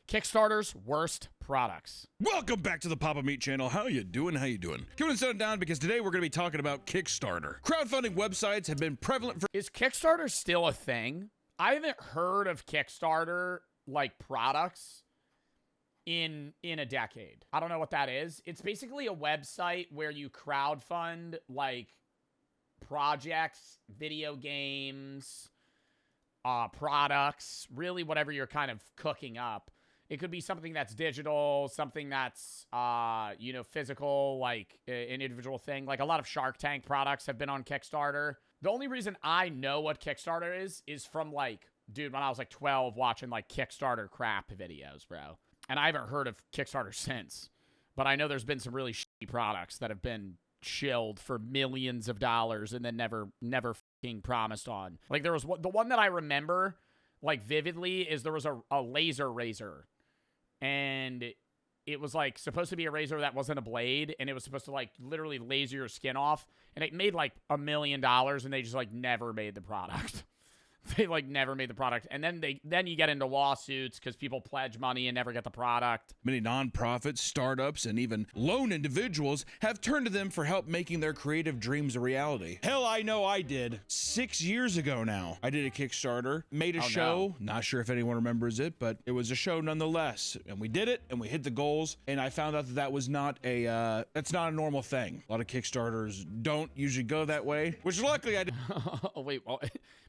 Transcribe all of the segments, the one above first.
Kickstarter's worst products. Welcome back to the Papa Meat channel. How you doing? How you doing? Coming and setting down because today we're going to be talking about Kickstarter. Crowdfunding websites have been prevalent for... Is Kickstarter still a thing? I haven't heard of Kickstarter, like, products in a decade. I don't know what that is. It's basically a website where you crowdfund, like, projects, video games, products, really whatever you're kind of cooking up. It could be something that's digital, something that's, you know, physical, like an individual thing. Like a lot of Shark Tank products have been on Kickstarter. The only reason I know what Kickstarter is from, like, dude, when I was like 12 watching like Kickstarter crap videos, bro. And I haven't heard of Kickstarter since. But I know there's been some really shitty products that have been shilled for millions of dollars and then never fucking promised on. Like there was the one that I remember like vividly is there was a laser razor. And it was like supposed to be a razor that wasn't a blade, and it was supposed to like literally laser your skin off, and it made like $1 million, and they just like never made the product. They like never made the product, and then you get into lawsuits because people pledge money and never get the product. Many nonprofits, startups, and even lone individuals have turned to them for help making their creative dreams a reality. Hell, I know I did 6 years ago now. I did a Kickstarter, made a show. No. Not sure if anyone remembers it, but it was a show nonetheless. And we did it, and we hit the goals, and I found out that that was not that's not a normal thing. A lot of Kickstarters don't usually go that way, which luckily I did. Oh, wait, well,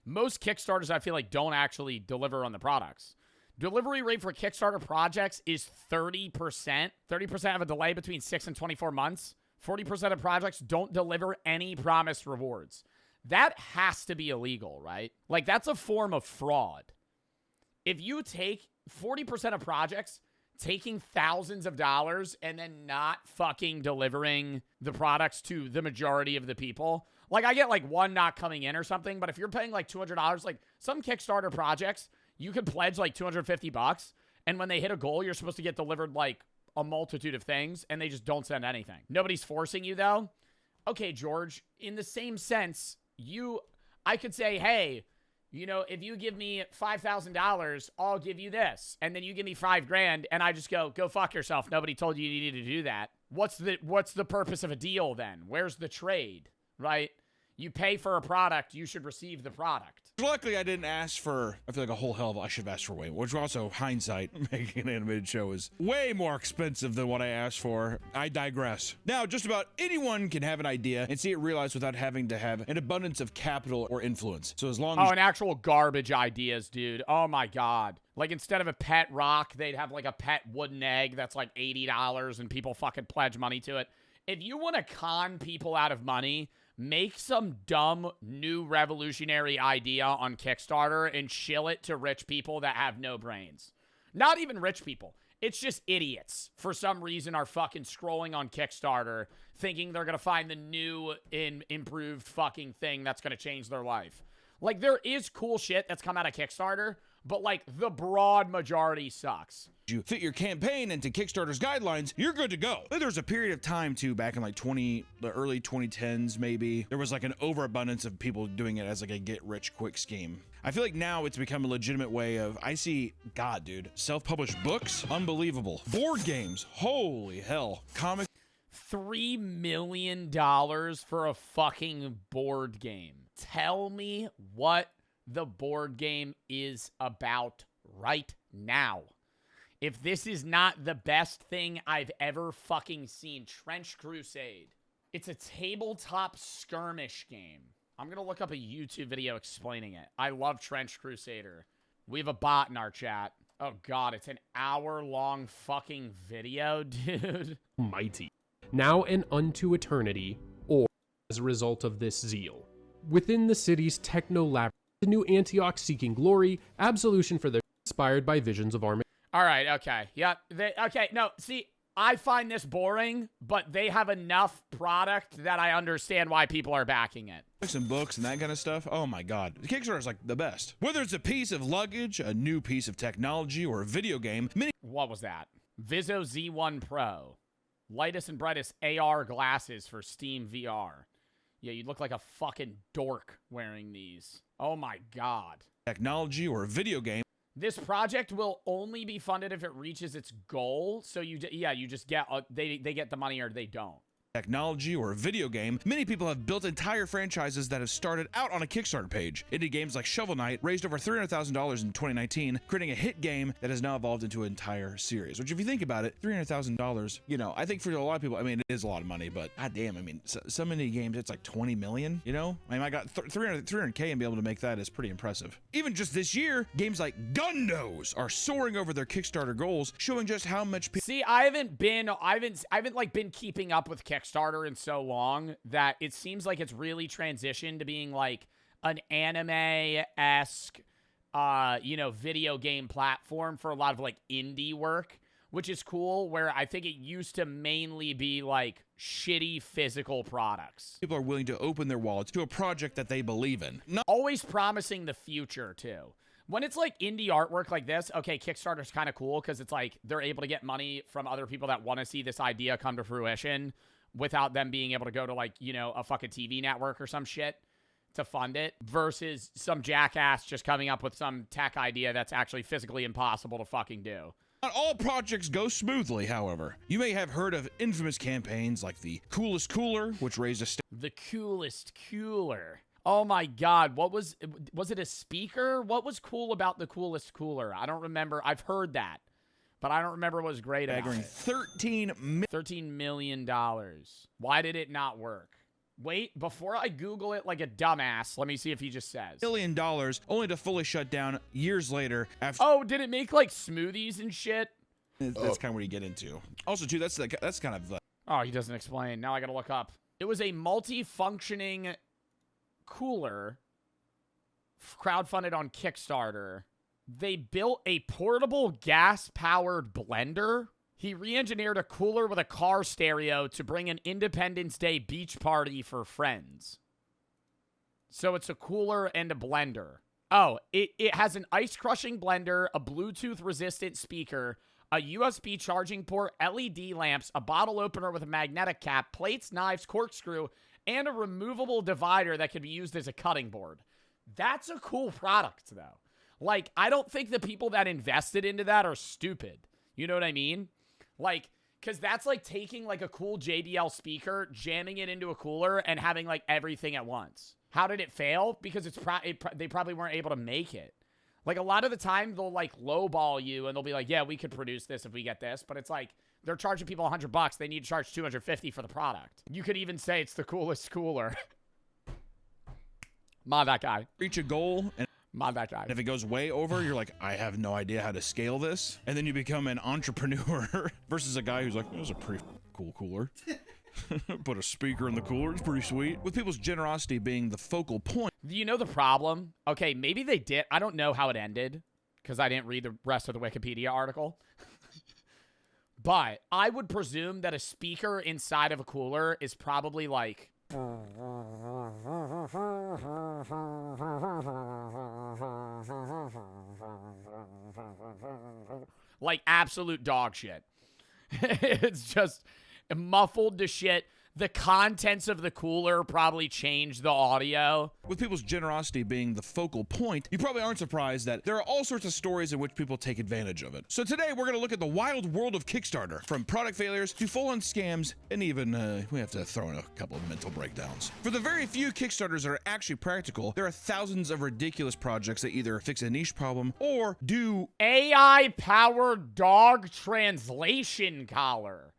most Kickstarters, I feel like, don't actually deliver on the products. Delivery rate for Kickstarter projects is 30%. 30% have a delay between 6 and 24 months. 40% of projects don't deliver any promised rewards. That has to be illegal, right? Like, that's a form of fraud. If you take 40% of projects taking thousands of dollars and then not fucking delivering the products to the majority of the people... Like, I get, like, one not coming in or something, but if you're paying, like, $200, like, some Kickstarter projects, you could pledge, like, $250, and when they hit a goal, you're supposed to get delivered, like, a multitude of things, and they just don't send anything. Nobody's forcing you, though. Okay, George, in the same sense, I could say, hey, you know, if you give me $5,000, I'll give you this, and then you give me $5,000, and I just go fuck yourself. Nobody told you you needed to do that. What's the purpose of a deal, then? Where's the trade? Right? You pay for a product, you should receive the product. Luckily, I didn't ask for, I feel like a whole hell of, I should have asked for way more, which also, hindsight, making an animated show is way more expensive than what I asked for. I digress. Now, just about anyone can have an idea and see it realized without having to have an abundance of capital or influence. So as long as- and actual garbage ideas, dude. Oh my God. Like, instead of a pet rock, they'd have like a pet wooden egg that's like $80 and people fucking pledge money to it. If you want to con people out of money, make some dumb new revolutionary idea on Kickstarter and shill it to rich people that have no brains. Not even rich people. It's just idiots for some reason are fucking scrolling on Kickstarter thinking they're going to find the new improved fucking thing that's going to change their life. Like, there is cool shit that's come out of Kickstarter, but, like, the broad majority sucks. You fit your campaign into Kickstarter's guidelines, you're good to go. There was a period of time too, back in like the early 2010s maybe, there was like an overabundance of people doing it as like a get rich quick scheme. I feel like now it's become a legitimate way of, I see, God dude, self-published books, unbelievable. Board games, holy hell. Comic $3 million for a fucking board game. Tell me what the board game is about right now. If this is not the best thing I've ever fucking seen, Trench Crusade. It's a tabletop skirmish game. I'm going to look up a YouTube video explaining it. I love Trench Crusader. We have a bot in our chat. Oh God, it's an hour-long fucking video, dude. Mighty. Now and unto eternity, or as a result of this zeal. Within the city's techno-labyrinth, the new Antioch seeking glory, absolution for their inspired by visions of Armageddon. All right, okay. Yeah, okay, no, see, I find this boring, but they have enough product that I understand why people are backing it. and books and that kind of stuff. Oh my God. The Kickstarter is like the best. Whether it's a piece of luggage, a new piece of technology, or a video game, What was that? Vizzo Z1 Pro. Lightest and brightest AR glasses for Steam VR. Yeah, you look like a fucking dork wearing these. Oh my God. technology, or a video game, This project will only be funded if it reaches its goal. So you just get they get the money or they don't. Technology or a video game, many people have built entire franchises that have started out on a Kickstarter page. Indie games like Shovel Knight raised over $300,000 in 2019, creating a hit game that has now evolved into an entire series. Which, if you think about it, $300,000, you know, I think for a lot of people, I mean, it is a lot of money, but goddamn, I mean, so many games, it's like 20 million, you know? I mean, I got 300K and be able to make that is pretty impressive. Even just this year, games like Gundos are soaring over their Kickstarter goals, showing just how much people. See, I haven't been keeping up with Kickstarter in so long that it seems like it's really transitioned to being like an anime-esque, video game platform for a lot of like indie work, which is cool, where I think it used to mainly be like shitty physical products. People are willing to open their wallets to a project that they believe in. Always promising the future, too. When it's like indie artwork like this, okay, Kickstarter's kind of cool because it's like they're able to get money from other people that want to see this idea come to fruition without them being able to go to like, a fucking TV network or some shit to fund it, versus some jackass just coming up with some tech idea that's actually physically impossible to fucking do. Not all projects go smoothly, however. You may have heard of infamous campaigns like the Coolest Cooler, which raised a The Coolest Cooler. Oh my God, was it a speaker? What was cool about the Coolest Cooler? I don't remember. I've heard that, but I don't remember what was great about it. $13 million. Why did it not work? Wait, before I Google it like a dumbass, let me see if he just says. $1 million, only to fully shut down years later after. Oh, did it make like smoothies and shit? That's kind of where you get into. Also, too, that's kind of the. Oh, he doesn't explain. Now I gotta look up. It was a multi-functioning cooler crowdfunded on Kickstarter. They built a portable gas-powered blender. He re-engineered a cooler with a car stereo to bring an Independence Day beach party for friends. So it's a cooler and a blender. Oh, it has an ice-crushing blender, a Bluetooth-resistant speaker, a USB charging port, LED lamps, a bottle opener with a magnetic cap, plates, knives, corkscrew, and a removable divider that could be used as a cutting board. That's a cool product, though. Like, I don't think the people that invested into that are stupid. You know what I mean? Like, because that's like taking like a cool JBL speaker, jamming it into a cooler, and having like everything at once. How did it fail? Because they probably weren't able to make it. Like, a lot of the time, they'll like lowball you, and they'll be like, yeah, we could produce this if we get this. But it's like, they're charging people $100. They need to charge $250 for the product. You could even say it's the coolest cooler. Mod that guy. Reach a goal and. Mod that guy. And if it goes way over, you're like, I have no idea how to scale this. And then you become an entrepreneur versus a guy who's like, it was a pretty cool cooler. Put a speaker in the cooler. It's pretty sweet. With people's generosity being the focal point. Do you know the problem? Okay, maybe they did. I don't know how it ended because I didn't read the rest of the Wikipedia article. But I would presume that a speaker inside of a cooler is probably like... like absolute dog shit. It's just muffled to shit. The contents of the cooler probably changed the audio. With people's generosity being the focal point, you probably aren't surprised that there are all sorts of stories in which people take advantage of it. So today we're going to look at the wild world of Kickstarter, from product failures to full-on scams, and even we have to throw in a couple of mental breakdowns. For the very few Kickstarters that are actually practical, there are thousands of ridiculous projects that either fix a niche problem or do AI-powered dog translation collar.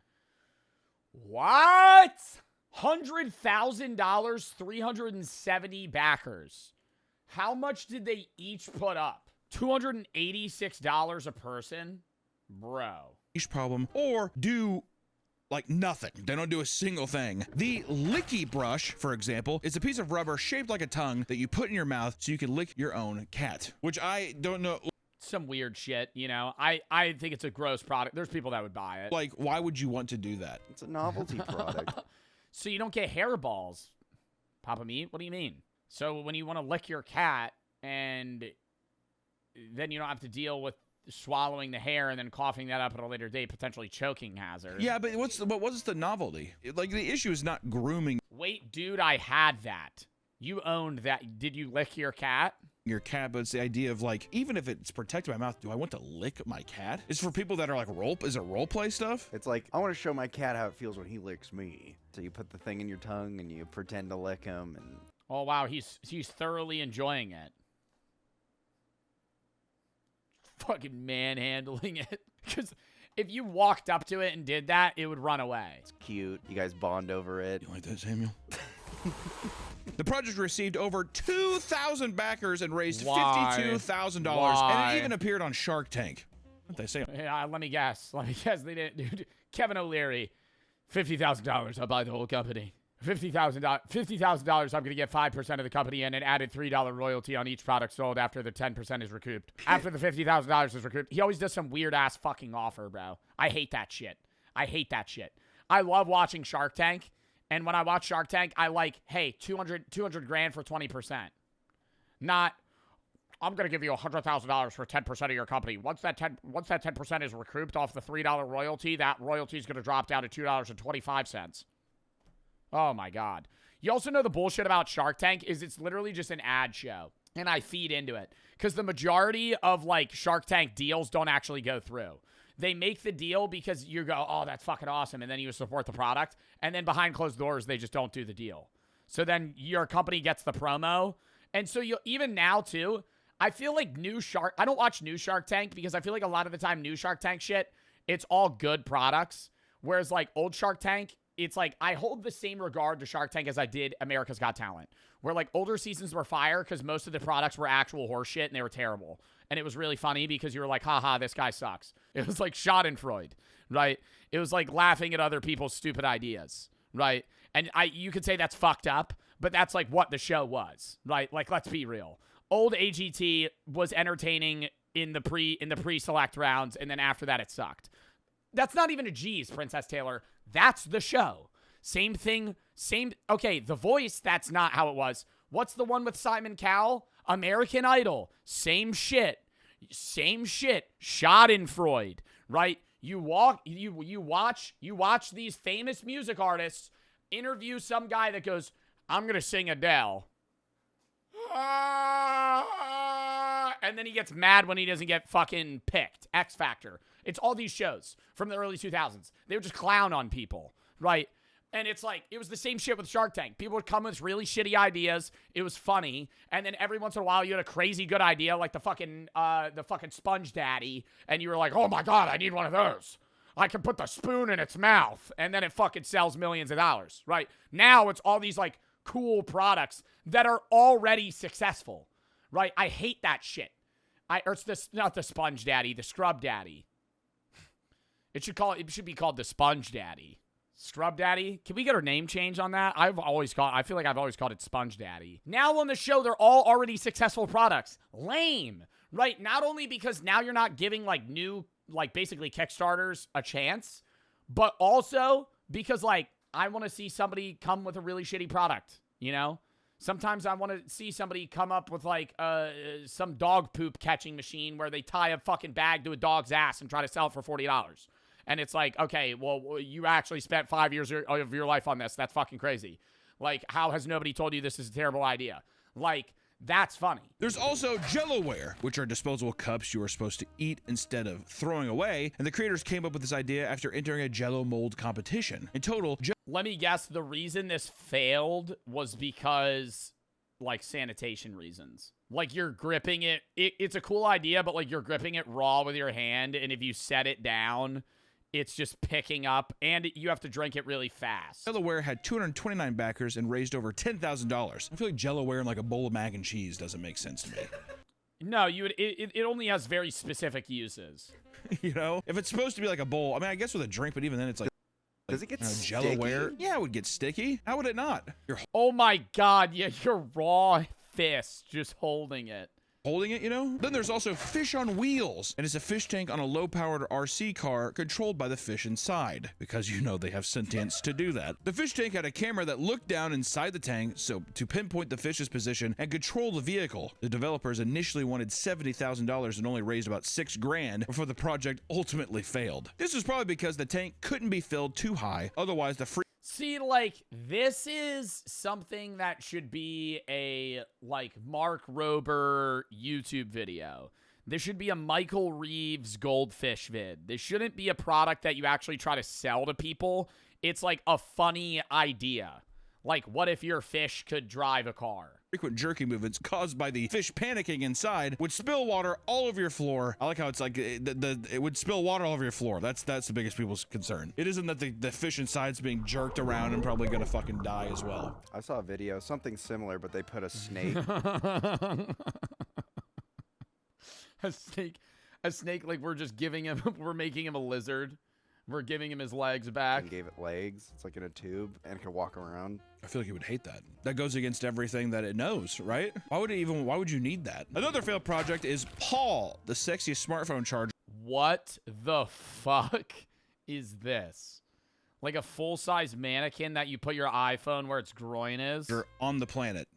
What? $100,000, 370 backers. How much did they each put up? $286 a person? Bro. Niche problem or do like nothing. They don't do a single thing. The licky brush, for example, is a piece of rubber shaped like a tongue that you put in your mouth so you can lick your own cat, which I don't know. Some weird shit, you know. I think it's a gross product. There's people that would buy it. Like, why would you want to do that? It's a novelty product. So you don't get hairballs, Papa Meat? What do you mean? So when you want to lick your cat, and then you don't have to deal with swallowing the hair and then coughing that up at a later date, potentially choking hazard. Yeah, but what's the novelty? Like, the issue is not grooming. Wait, dude, I had that. You owned that. Did you lick your cat? your cat, but it's the idea of like, even if it's protected by mouth, do I want to lick my cat? It's for people that are like is it role play stuff? It's like, I want to show my cat how it feels when he licks me. So you put the thing in your tongue and you pretend to lick him, and Oh wow, he's thoroughly enjoying it. Fucking manhandling it. Because if you walked up to it and did that, it would run away. it's cute. You guys bond over it. You like that, Samuel? The project received over 2,000 backers and raised $52,000, and it even appeared on Shark Tank. What they say? Yeah, let me guess. They didn't. Dude, Kevin O'Leary, $50,000. I'll buy the whole company. $50,000. I'm gonna get 5% of the company and an added $3 royalty on each product sold after the 10% is recouped. After the $50,000 is recouped, he always does some weird ass fucking offer, bro. I hate that shit. I love watching Shark Tank. And when I watch Shark Tank, I like, hey, 200 grand for 20%. Not, I'm going to give you $100,000 for 10% of your company. Once that 10% is recouped off the $3 royalty, that royalty is going to drop down to $2.25. Oh my God. You also know the bullshit about Shark Tank is it's literally just an ad show. And I feed into it. Because the majority of like Shark Tank deals don't actually go through. They make the deal because you go, oh, that's fucking awesome. And then you support the product. And then behind closed doors, they just don't do the deal. So then your company gets the promo. And so even now, too, I feel like I don't watch new Shark Tank because I feel like a lot of the time new Shark Tank shit, it's all good products. Whereas like old Shark Tank, it's like I hold the same regard to Shark Tank as I did America's Got Talent. Where like older seasons were fire because most of the products were actual horse shit and they were terrible. And it was really funny because you were like, haha, this guy sucks. It was like Schadenfreude, right? It was like laughing at other people's stupid ideas, right? And you could say that's fucked up, but that's like what the show was, right? Like, let's be real. Old AGT was entertaining in the pre-select rounds, and then after that, it sucked. That's not even a G's, Princess Taylor. That's the show. Same thing, okay, The Voice, that's not how it was. What's the one with Simon Cowell? American Idol. Same shit. Schadenfreude, right? You watch these famous music artists interview some guy that goes, I'm going to sing Adele. And then he gets mad when he doesn't get fucking picked. X Factor. It's all these shows from the early 2000s. They would just clown on people, right? And it's like, it was the same shit with Shark Tank. People would come with really shitty ideas. It was funny. And then every once in a while, you had a crazy good idea, like the fucking Sponge Daddy. And you were like, oh my God, I need one of those. I can put the spoon in its mouth. And then it fucking sells millions of dollars, right? Now it's all these like cool products that are already successful, right? I hate that shit. Not the Sponge Daddy, the Scrub Daddy. It should be called the Sponge Daddy. Scrub Daddy? Can we get our name change on that? I feel like I've always called it Sponge Daddy. Now on the show, they're all already successful products. Lame, right? Not only because now you're not giving like new, like basically Kickstarters a chance, but also because like I want to see somebody come with a really shitty product, you know? Sometimes I want to see somebody come up with like some dog poop catching machine where they tie a fucking bag to a dog's ass and try to sell it for $40. And it's like, okay, well, you actually spent 5 years of your life on this. That's fucking crazy. Like, how has nobody told you this is a terrible idea? Like, that's funny. There's also Jellowware, which are disposable cups you are supposed to eat instead of throwing away. And the creators came up with this idea after entering a Jello mold competition. In total, let me guess, the reason this failed was because, like, sanitation reasons. Like, you're gripping it. It's a cool idea, but, like, you're gripping it raw with your hand, and if you set it down, it's just picking up, and you have to drink it really fast. Jellowware had 229 backers and raised over $10,000. I feel like Jellowware in like a bowl of mac and cheese doesn't make sense to me. No, it only has very specific uses. You know? If it's supposed to be like a bowl, I mean, I guess with a drink, but even then it's like, does it get sticky? Jellowware? Yeah, it would get sticky. How would it not? You're oh my God, yeah, your raw fist just holding it. Holding it, you know? Then there's also Fish on Wheels, and it's a fish tank on a low-powered RC car controlled by the fish inside, because you know they have sentience to do that. The fish tank had a camera that looked down inside the tank so to pinpoint the fish's position and control the vehicle. The developers initially wanted $70,000 and only raised about $6 grand before the project ultimately failed. This was probably because the tank couldn't be filled too high, otherwise the free See, like, this is something that should be a, like, Mark Rober YouTube video. This should be a Michael Reeves goldfish vid. This shouldn't be a product that you actually try to sell to people. It's like a funny idea. Like, what if your fish could drive a car? Frequent jerky movements caused by the fish panicking inside would spill water all over your floor. I like how it's like it would spill water all over your floor. That's the biggest people's concern. It isn't that the fish inside's being jerked around and probably gonna fucking die as well. I saw a video, something similar, but they put a snake. A snake, like we're just giving him, we're making him a lizard. We're giving him his legs back. And gave it legs. It's like in a tube and it could walk around. I feel like he would hate that. That goes against everything that it knows, right? Why would you need that? Another failed project is Paul, the sexiest smartphone charger. What the fuck is this? Like a full-size mannequin that you put your iPhone where its groin is? On the planet.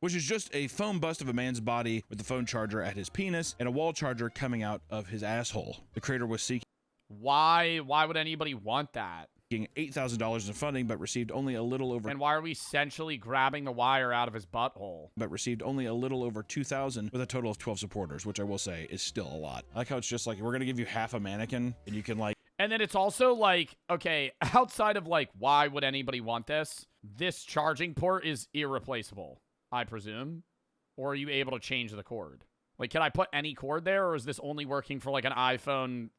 Which is just a foam bust of a man's body with the phone charger at his penis and a wall charger coming out of his asshole. The creator was seeking Why would anybody want that? $8,000 in funding, but received only a little over. And why are we essentially grabbing the wire out of his butthole? But received only a little over 2,000 with a total of 12 supporters, which I will say is still a lot. I like how it's just like, we're gonna give you half a mannequin, and you can like. And then it's also like, okay, outside of like, why would anybody want this? This charging port is irreplaceable, I presume. Or are you able to change the cord? Like, can I put any cord there, or is this only working for like an iPhone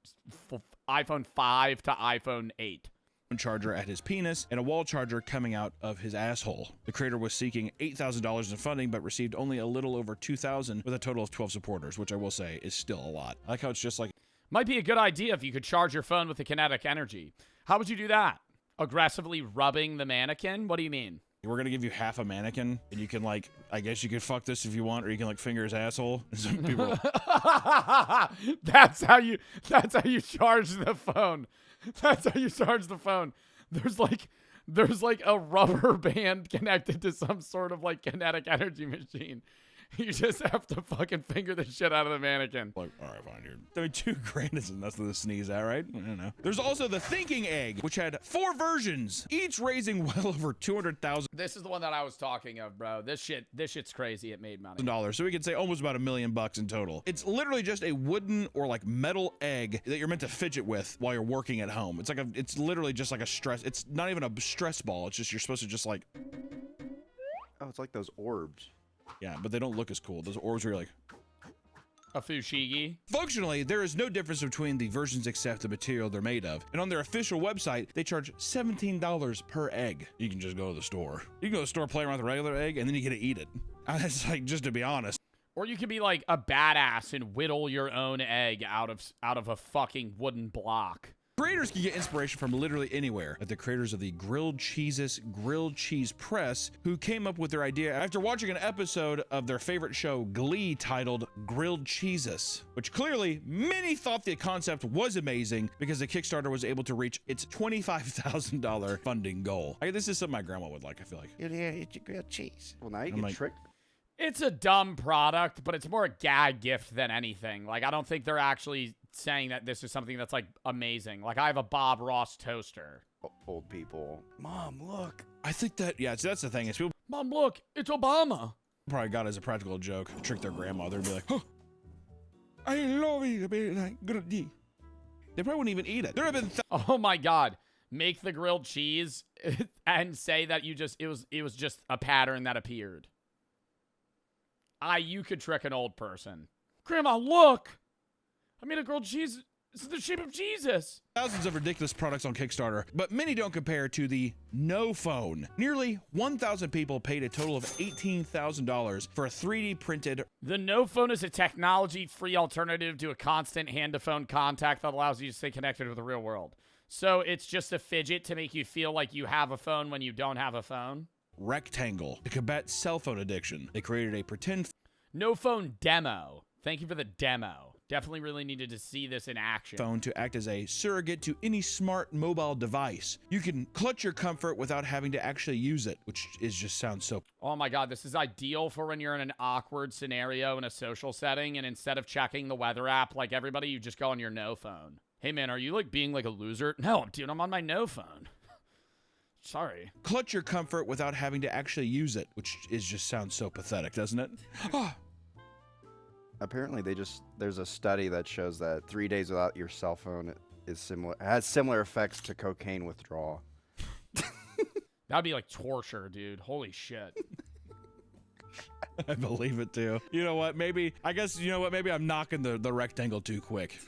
5 to iPhone 8? Charger at his penis and a wall charger coming out of his asshole. The creator was seeking $8,000 in funding, but received only a little over 2,000 with a total of 12 supporters, which I will say is still a lot. I like how it's just like. Might be a good idea if you could charge your phone with the kinetic energy. How would you do that? Aggressively rubbing the mannequin? What do you mean? We're gonna give you half a mannequin, and you can like, I guess you could fuck this if you want, or you can like finger his asshole. And some people. That's how you charge the phone. That's how you charge the phone. There's like a rubber band connected to some sort of like kinetic energy machine. You just have to fucking finger the shit out of the mannequin. Like, all right, fine, dude. I mean, $2,000 isn't enough to sneeze at, right? I don't know. There's also the thinking egg, which had 4 versions, each raising well over $200,000. This is the one that I was talking of, bro. This shit's crazy. It made money. So we could say almost about $1 million in total. It's literally just a wooden or like metal egg that you're meant to fidget with while you're working at home. It's literally just like a stress. It's not even a stress ball. It's just, you're supposed to just like. Oh, it's like those orbs. Yeah, but they don't look as cool. Those orbs are like. A fushigi. Functionally, there is no difference between the versions except the material they're made of. And on their official website, they charge $17 per egg. You can just go to the store. You can go to the store, play around with a regular egg, and then you get to eat it. That's like, just to be honest. Or you can be like a badass and whittle your own egg out of a fucking wooden block. Creators can get inspiration from literally anywhere, like the creators of the Grilled Cheeses Grilled Cheese Press, who came up with their idea after watching an episode of their favorite show, Glee, titled Grilled Cheeses, which clearly many thought the concept was amazing because the Kickstarter was able to reach its $25,000 funding goal. This is something my grandma would like, I feel like. Yeah, it's your grilled cheese. Well, now you can like, trick. It's a dumb product, but it's more a gag gift than anything. Like, I don't think they're actually saying that this is something that's, like, amazing. Like, I have a Bob Ross toaster. Old people. Mom, look. I think that, yeah, so that's the thing. Is people Mom, look, it's Obama. probably got it as a practical joke, trick their grandmother and be like, oh, I love it. They probably wouldn't even eat it. There have been Oh my God. Make the grilled cheese and say that it was just a pattern that appeared. You could trick an old person. Grandma, look! I made a grilled cheese. It's the shape of Jesus. thousands of ridiculous products on Kickstarter, but many don't compare to the No Phone. Nearly 1,000 people paid a total of $18,000 for a 3D printed. The No Phone is a technology-free alternative to a constant hand-to-phone contact that allows you to stay connected with the real world. So it's just a fidget to make you feel like you have a phone when you don't have a phone. Rectangle to combat cell phone addiction. They created a pretend No Phone demo. Thank you for the demo. Definitely really needed to see this in action. phone to act as a surrogate to any smart mobile device. You can clutch your comfort without having to actually use it, which is just sounds so. Oh my God, this is ideal for when you're in an awkward scenario in a social setting, and instead of checking the weather app like everybody, you just go on your No Phone. Hey man, are you like being like a loser? No, dude, I'm on my No Phone. Sorry. Clutch your comfort without having to actually use it, which just sounds so pathetic, doesn't it? Apparently, there's a study that shows that 3 days without your cell phone has similar effects to cocaine withdrawal. That'd be like torture, dude. Holy shit. I believe it too. You know what? Maybe I'm knocking the rectangle too quick.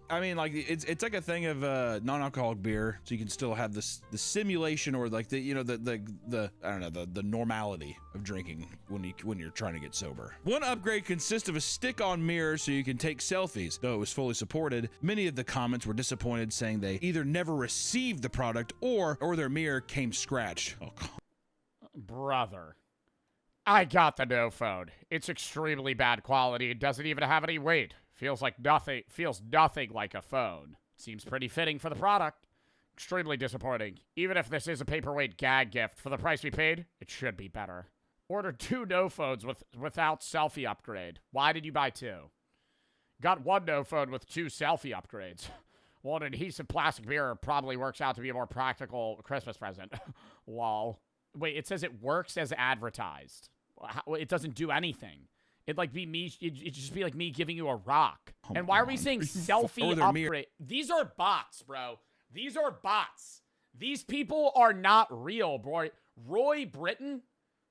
I mean, like it's like a thing of non-alcoholic beer, so you can still have the simulation or like the I don't know, the normality of drinking when you're trying to get sober. One upgrade consists of a stick-on mirror so you can take selfies. Though it was fully supported, many of the comments were disappointed, saying they either never received the product or their mirror came scratched. Oh, Brother. I got the no phone. It's extremely bad quality. It doesn't even have any weight. Feels nothing like a phone. Seems pretty fitting for the product. Extremely disappointing. Even if this is a paperweight gag gift, for the price we paid, it should be better. Ordered 2 no phones without selfie upgrade. Why did you buy 2? Got 1 no phone with 2 selfie upgrades. Well, an adhesive plastic mirror probably works out to be a more practical Christmas present. Lol. Wait, it says it works as advertised. It doesn't do anything. It'd just be like me giving you a rock. And why are we saying selfie upgrade? These are bots, bro. These are bots. These people are not real, bro. Roy Britton,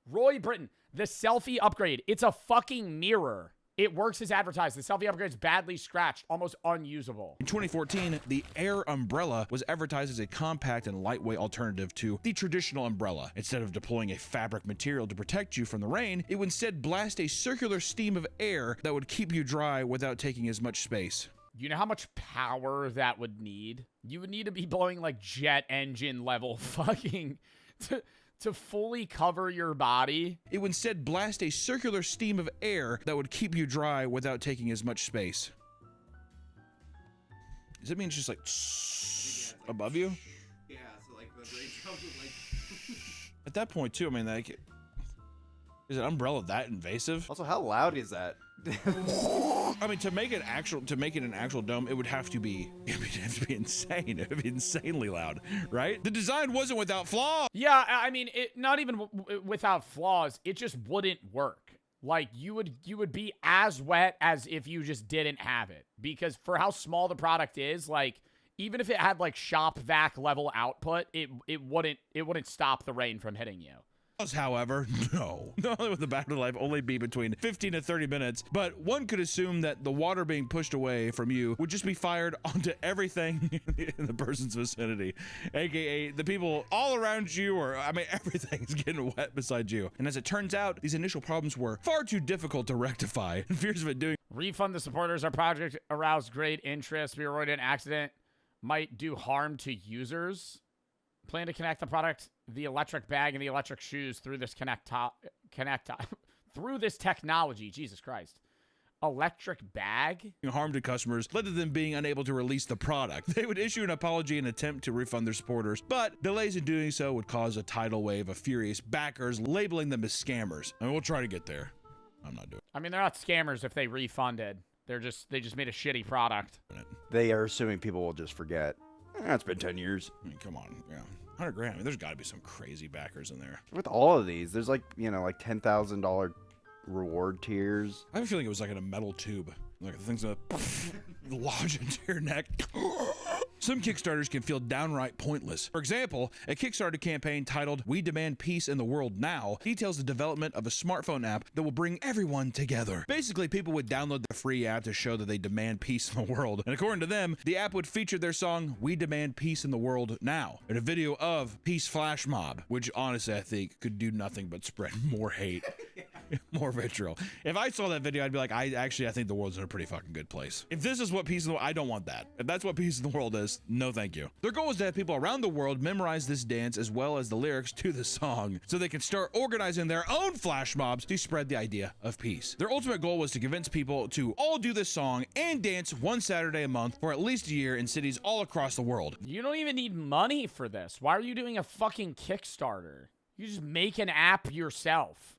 the selfie upgrade. It's a fucking mirror. It works as advertised. The selfie upgrade is badly scratched, almost unusable. In 2014, the Air umbrella was advertised as a compact and lightweight alternative to the traditional umbrella. Instead of deploying a fabric material to protect you from the rain, it would instead blast a circular stream of air that would keep you dry without taking as much space. You know how much power that would need? You would need to be blowing like jet engine level fucking to fully cover your body. It would instead blast a circular stream of air that would keep you dry without taking as much space. Does it mean it's just like above you? Yeah, so like the rain comes with like... At that point too, I mean, like, is an umbrella that invasive? Also, how loud is that? I mean, to make it an actual dome, it would have to be insane. It would be insanely loud, right? The design wasn't without flaw. Yeah, I mean, it not even without flaws. It just wouldn't work. Like you would be as wet as if you just didn't have it, because for how small the product is, like even if it had like shop vac level output, it wouldn't stop the rain from hitting you. However, no. Not only would the battery life only be between 15 to 30 minutes, but one could assume that the water being pushed away from you would just be fired onto everything in the person's vicinity, aka the people all around you, or I mean everything's getting wet beside you. And as it turns out, these initial problems were far too difficult to rectify. Fears of it doing refund the supporters. Our project aroused great interest. We were worried an accident might do harm to users. Plan to connect the product, the electric bag, and the electric shoes through this through this technology. Jesus Christ. Electric bag? Harm to customers led to them being unable to release the product. They would issue an apology and attempt to refund their supporters, but delays in doing so would cause a tidal wave of furious backers, labeling them as scammers. I mean, we'll try to get there. I'm not doing it. I mean, they're not scammers if they refunded. They just made a shitty product. They are assuming people will just forget. It's been 10 years. I mean, come on. Yeah. 100 grand. I mean, there's got to be some crazy backers in there. With all of these, there's like, like $10,000 reward tiers. I have a feeling it was like in a metal tube. Like the thing's gonna lodge into your neck. Some Kickstarters can feel downright pointless. For example, a Kickstarter campaign titled "We Demand Peace in the World Now" details the development of a smartphone app that will bring everyone together. Basically, people would download the free app to show that they demand peace in the world. And according to them, the app would feature their song "We Demand Peace in the World Now" and a video of Peace Flash Mob, which honestly I think could do nothing but spread more hate. More vitriol. If I saw that video, I'd be like, I think the world's in a pretty fucking good place. If this is what peace in the world, I don't want that. If that's what peace in the world is, no thank you. Their goal is to have people around the world memorize this dance as well as the lyrics to the song, so they can start organizing their own flash mobs to spread the idea of peace. Their ultimate goal was to convince people to all do this song and dance one Saturday a month for at least a year in cities all across the world. You don't even need money for this. Why are you doing a fucking Kickstarter? You just make an app yourself.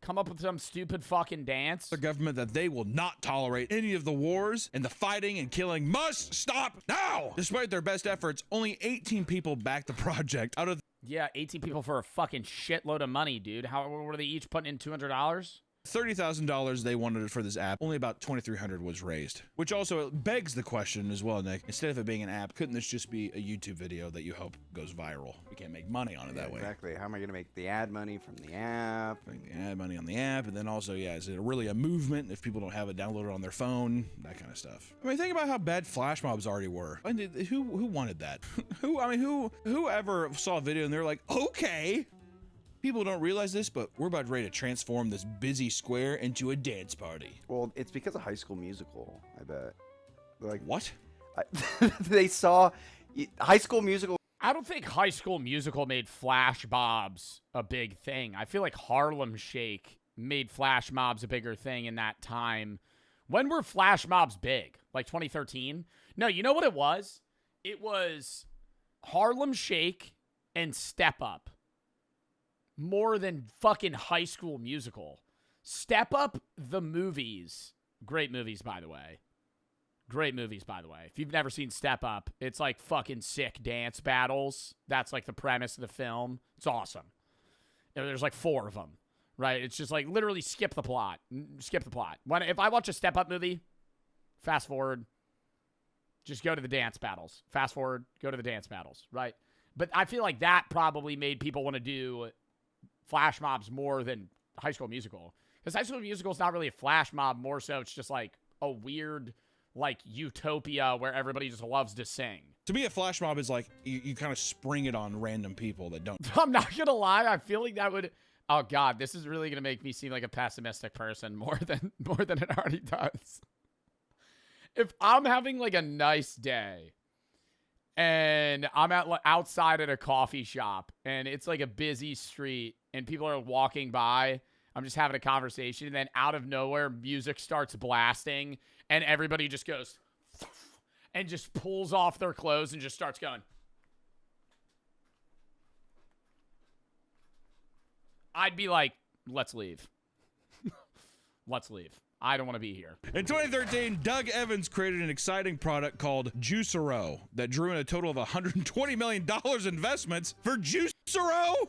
Come up with some stupid fucking dance. The government that they will not tolerate any of the wars, and the fighting and killing must stop now. Despite their best efforts, only 18 people backed the project out of Yeah, 18 people for a fucking shitload of money, dude. How were they each putting in $200? $30,000 they wanted for this app. Only about $2,300 was raised, which also begs the question as well, Nick. Instead of it being an app, couldn't this just be a YouTube video that you hope goes viral? We can't make money on it that way. Exactly. How am I going to make the ad money from the app? Make the ad money on the app, and then also, yeah, is it really a movement if people don't have it downloaded on their phone? That kind of stuff. I mean, think about how bad flash mobs already were. I mean, who wanted that? Whoever saw a video and they're like, okay. People don't realize this, but we're about ready to transform this busy square into a dance party. Well, it's because of High School Musical, I bet. Like What? they saw High School Musical. I don't think High School Musical made flash mobs a big thing. I feel like Harlem Shake made flash mobs a bigger thing in that time. When were flash mobs big? Like 2013? No, you know what it was? It was Harlem Shake and Step Up. More than fucking High School Musical. Step Up the movies. Great movies, by the way. Great movies, by the way. If you've never seen Step Up, it's like fucking sick dance battles. That's like the premise of the film. It's awesome. There's like 4 of them, right? It's just like literally skip the plot. Skip the plot. If I watch a Step Up movie, fast forward, just go to the dance battles. Fast forward, go to the dance battles, right? But I feel like that probably made people want to do flash mobs more than High School Musical. Because High School Musical is not really a flash mob, more so it's just like a weird, like, utopia where everybody just loves to sing. To me, a flash mob is like you kind of spring it on random people that don't. I'm not gonna lie, I feel like that would... Oh god, this is really gonna make me seem like a pessimistic person more than it already does. If I'm having like a nice day and I'm outside at a coffee shop and it's like a busy street and people are walking by, I'm just having a conversation, and then out of nowhere, music starts blasting, and everybody just goes and just pulls off their clothes and just starts going. I'd be like, let's leave. Let's leave. I don't want to be here. In 2013, Doug Evans created an exciting product called Juicero that drew in a total of $120 million investments for Juicero.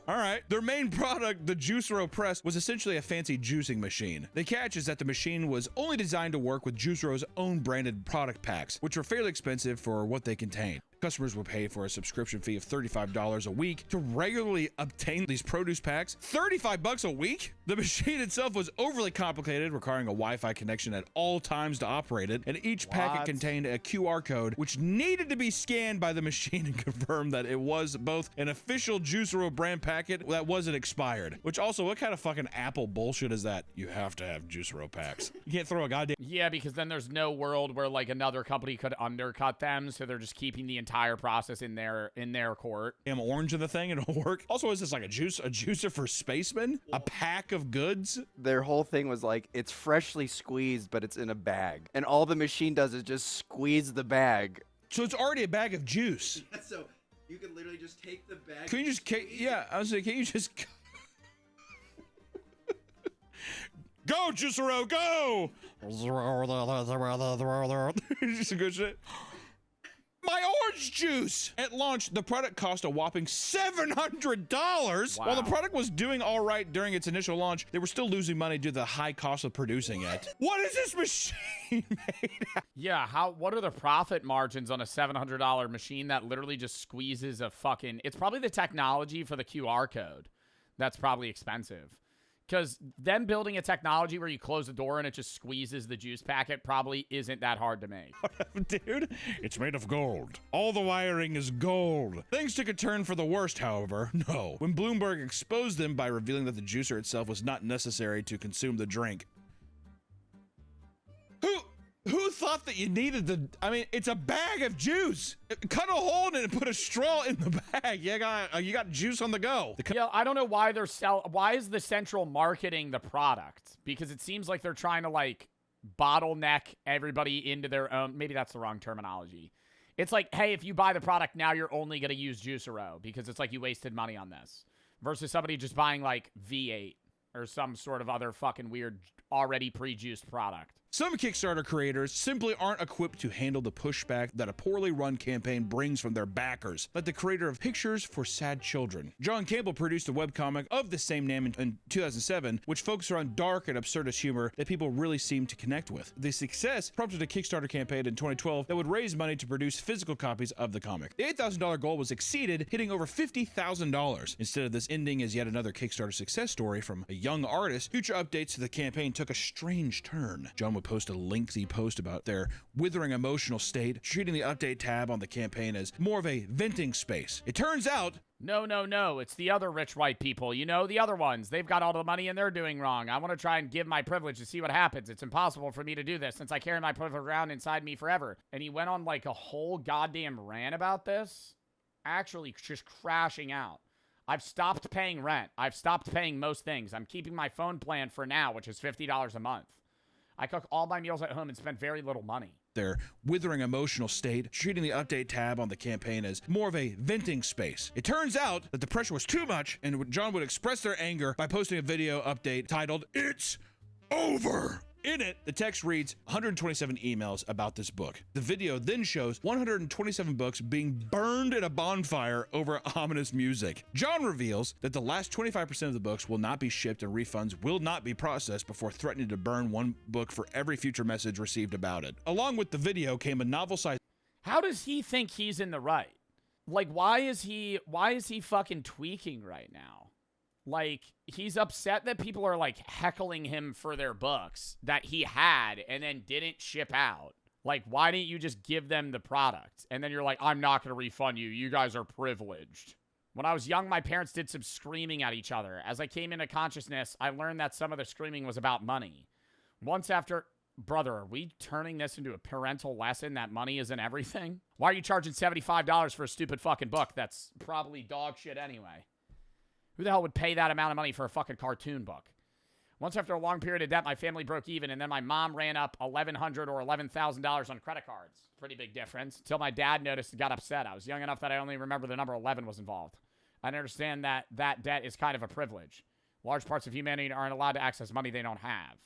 All right. Their main product, the Juicero Press, was essentially a fancy juicing machine. The catch is that the machine was only designed to work with Juicero's own branded product packs, which were fairly expensive for what they contained. Customers would pay for a subscription fee of $35 a week to regularly obtain these produce packs. $35 a week? The machine itself was overly complicated, requiring a Wi-Fi connection at all times to operate it, and each packet contained a QR code which needed to be scanned by the machine and confirm that it was both an official Juicero brand packet that wasn't expired. Which also, what kind of fucking Apple bullshit is that? You have to have Juicero packs. You can't throw a goddamn... Yeah, because then there's no world where like another company could undercut them, so they're just keeping the entire process in their court. Damn orange in the thing, it'll work. Also, is this like a juicer for spacemen? A pack of goods? Their whole thing was like, it's freshly squeezed, but it's in a bag. And all the machine does is just squeeze the bag. So it's already a bag of juice. So you can literally just take the bag. Can you just, yeah, I was like, can you just... Go, Juicero, go! Just a good shit. My orange juice! At launch, the product cost a whopping $700. Wow. While the product was doing all right during its initial launch, they were still losing money due to the high cost of producing it. What is this machine made out? Yeah, what are the profit margins on a $700 machine that literally just squeezes a fucking... It's probably the technology for the QR code that's probably expensive. Because them building a technology where you close the door and it just squeezes the juice packet probably isn't that hard to make. Dude, it's made of gold. All the wiring is gold. Things took a turn for the worst, however. No. When Bloomberg exposed them by revealing that the juicer itself was not necessary to consume the drink. Who thought that you needed I mean, it's a bag of juice. Cut a hole in it and put a straw in the bag. You got juice on the go. Yeah, I don't know why why is the central marketing the product? Because it seems like they're trying to like bottleneck everybody into their own, maybe that's the wrong terminology. It's like, hey, if you buy the product now, you're only going to use Juicero because it's like you wasted money on this. Versus somebody just buying like V8 or some sort of other fucking weird already pre-juiced product. Some Kickstarter creators simply aren't equipped to handle the pushback that a poorly run campaign brings from their backers, like the creator of Pictures for Sad Children. John Campbell produced a webcomic of the same name in 2007, which focused on dark and absurdist humor that people really seem to connect with. The success prompted a Kickstarter campaign in 2012 that would raise money to produce physical copies of the comic. The $8,000 goal was exceeded, hitting over $50,000. Instead of this ending as yet another Kickstarter success story from a young artist, future updates to the campaign took a strange turn. John would post a lengthy post about their withering emotional state, treating the update tab on the campaign as more of a venting space. It turns out No, it's the other rich white people. You know, the other ones. They've got all the money and they're doing wrong. I want to try and give my privilege to see what happens. It's impossible for me to do this since I carry my privilege around inside me forever. And he went on like a whole goddamn rant about this, actually just crashing out. I've stopped paying rent. I've stopped paying most things. I'm keeping my phone plan for now, which is $50 a month. I cook all my meals at home and spend very little money. Their withering emotional state, treating the update tab on the campaign as more of a venting space. It turns out that the pressure was too much, and John would express their anger by posting a video update titled, "It's Over." In it, the text reads 127 emails about this book. The video then shows 127 books being burned in a bonfire over ominous music. John reveals that the last 25% of the books will not be shipped and refunds will not be processed before threatening to burn one book for every future message received about it. Along with the video came a novel-sized... How does he think he's in the right? Like, why is he fucking tweaking right now? Like, he's upset that people are, like, heckling him for their books that he had and then didn't ship out. Like, why didn't you just give them the product? And then you're like, I'm not going to refund you. You guys are privileged. When I was young, my parents did some screaming at each other. As I came into consciousness, I learned that some of the screaming was about money. Once after... Brother, are we turning this into a parental lesson that money isn't everything? Why are you charging $75 for a stupid fucking book that's probably dog shit anyway? Who the hell would pay that amount of money for a fucking cartoon book? Once after a long period of debt, my family broke even, and then my mom ran up $1,100 or $11,000 on credit cards. Pretty big difference. Until my dad noticed and got upset. I was young enough that I only remember the number 11 was involved. I understand that that debt is kind of a privilege. Large parts of humanity aren't allowed to access money they don't have.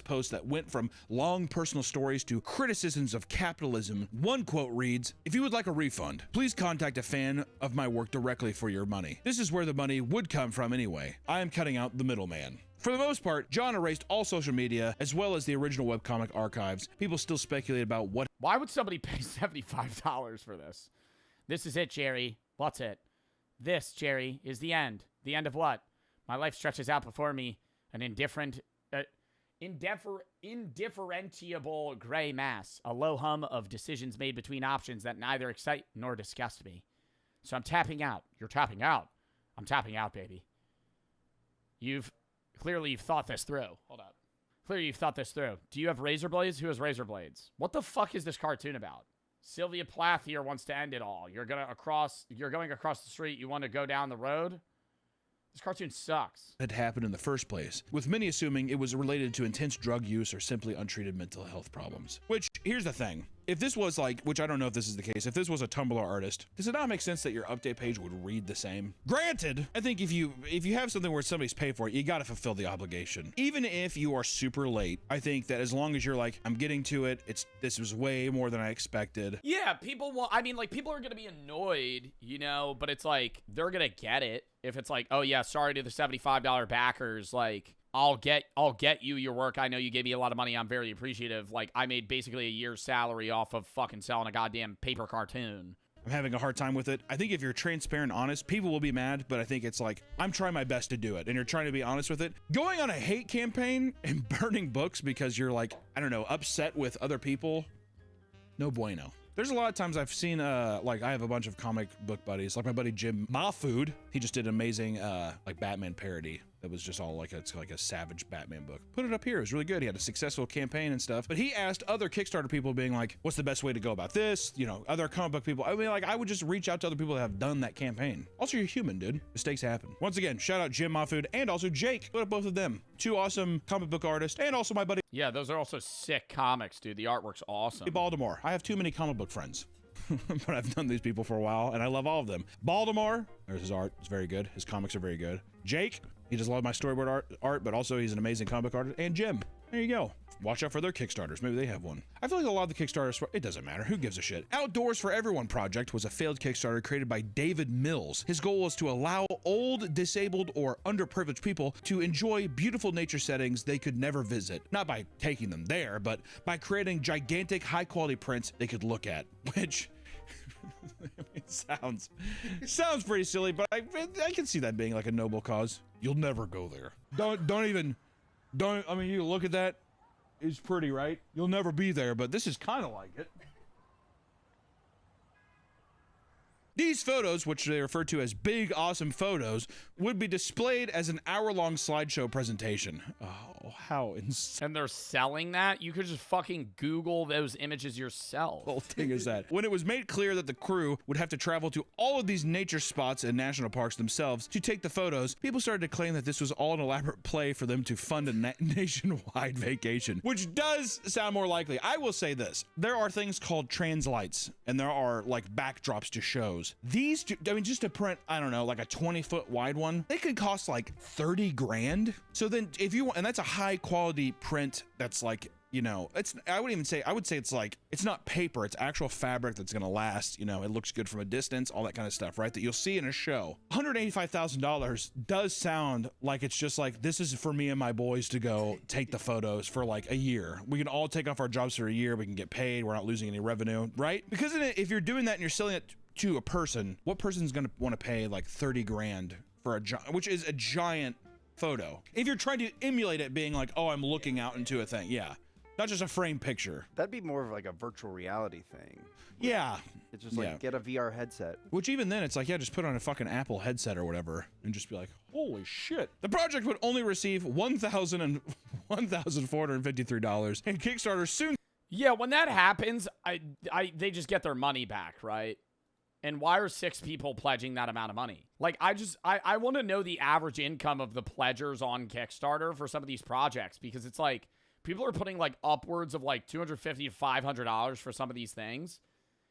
Post that went from long personal stories to criticisms of capitalism. One quote reads, "If you would like a refund, please contact a fan of my work directly for your money. This is where the money would come from anyway. I am cutting out the middleman." For the most part, John erased all social media as well as the original webcomic archives. People still speculate about what... Why would somebody pay $75 for this? This is it, Jerry. What's it? This, Jerry, is the end. The end of what? My life stretches out before me, an indifferentiable gray mass, a low hum of decisions made between options that neither excite nor disgust me. So I'm tapping out. You're tapping out. I'm tapping out, baby. Clearly you've thought this through. Hold up. Clearly you've thought this through. Do you have razor blades? Who has razor blades? What the fuck is this cartoon about? Sylvia Plath here wants to end it all. You're going across the street. You want to go down the road? This cartoon sucks. Had happened in the first place, with many assuming it was related to intense drug use or simply untreated mental health problems. Which, here's the thing. If this was like, which I don't know if this is the case, if this was a Tumblr artist, does it not make sense that your update page would read the same? Granted, I think if you have something where somebody's paid for it, you gotta fulfill the obligation. Even if you are super late, I think that as long as you're like, I'm getting to it, this was way more than I expected. Yeah, people are gonna be annoyed, you know, but it's like, they're gonna get it. If it's like, oh yeah, sorry to the $75 backers, like, I'll get you your work. I know you gave me a lot of money. I'm very appreciative. Like, I made basically a year's salary off of fucking selling a goddamn paper cartoon. I'm having a hard time with it. I think if you're transparent and honest, people will be mad, but I think it's like, I'm trying my best to do it, and you're trying to be honest with it. Going on a hate campaign and burning books because you're like, I don't know, upset with other people, no bueno. There's a lot of times I've seen, like, I have a bunch of comic book buddies, like my buddy Jim Mahfood. He just did an amazing, like, Batman parody. That was just all like it's like a savage Batman book. Put it up here. It was really good. He had a successful campaign and stuff. But he asked other Kickstarter people, being like, what's the best way to go about this? You know, other comic book people. I mean, like, I would just reach out to other people that have done that campaign. Also, you're human, dude. Mistakes happen. Once again, shout out Jim Mahfood and also Jake. Put up both of them. Two awesome comic book artists, and also my buddy. Yeah, those are also sick comics, dude. The artwork's awesome. Baltimore. I have too many comic book friends. But I've known these people for a while, and I love all of them. Baltimore, there's his art. It's very good. His comics are very good. Jake, he does a lot of my storyboard art, but also he's an amazing comic book artist. And Jim. There you go. Watch out for their Kickstarters. Maybe they have one. I feel like a lot of the Kickstarters, it doesn't matter. Who gives a shit? Outdoors for Everyone project was a failed Kickstarter created by David Mills. His goal was to allow old, disabled, or underprivileged people to enjoy beautiful nature settings they could never visit. Not by taking them there, but by creating gigantic, high-quality prints they could look at, which... it sounds pretty silly, but I can see that being like a noble cause. You'll never go there. I mean, you look at that. It's pretty, right? You'll never be there, but this is kind of like it. These photos, which they refer to as big, awesome photos, would be displayed as an hour-long slideshow presentation. Oh, how insane. And they're selling that? You could just fucking Google those images yourself. The whole thing is that when it was made clear that the crew would have to travel to all of these nature spots and national parks themselves to take the photos, people started to claim that this was all an elaborate play for them to fund a nationwide vacation, which does sound more likely. I will say this. There are things called translights, and there are like backdrops to shows. These, I mean, just to print, I don't know, like a 20-foot wide one, they could cost like 30 grand. So then if you want, and that's a high quality print that's like, you know, I would say it's like, it's not paper, it's actual fabric that's gonna last, you know, it looks good from a distance, all that kind of stuff, right? That you'll see in a show. $185,000 does sound like it's just like, this is for me and my boys to go take the photos for like a year. We can all take off our jobs for a year, we can get paid, we're not losing any revenue, right? Because if you're doing that and you're selling it to a person, what person's gonna want to pay like 30 grand for which is a giant photo? If you're trying to emulate it being like, oh, I'm looking out into a thing, yeah. Not just a frame picture. That'd be more of like a virtual reality thing. Yeah. It's just like, get a VR headset. Which even then, it's like, yeah, just put on a fucking Apple headset or whatever and just be like, holy shit. The project would only receive $1,453, and Kickstarter soon... Yeah, when that happens, they just get their money back, right? And why are 6 people pledging that amount of money? Like, I want to know the average income of the pledgers on Kickstarter for some of these projects, because it's like, people are putting like upwards of like $250 to $500 for some of these things.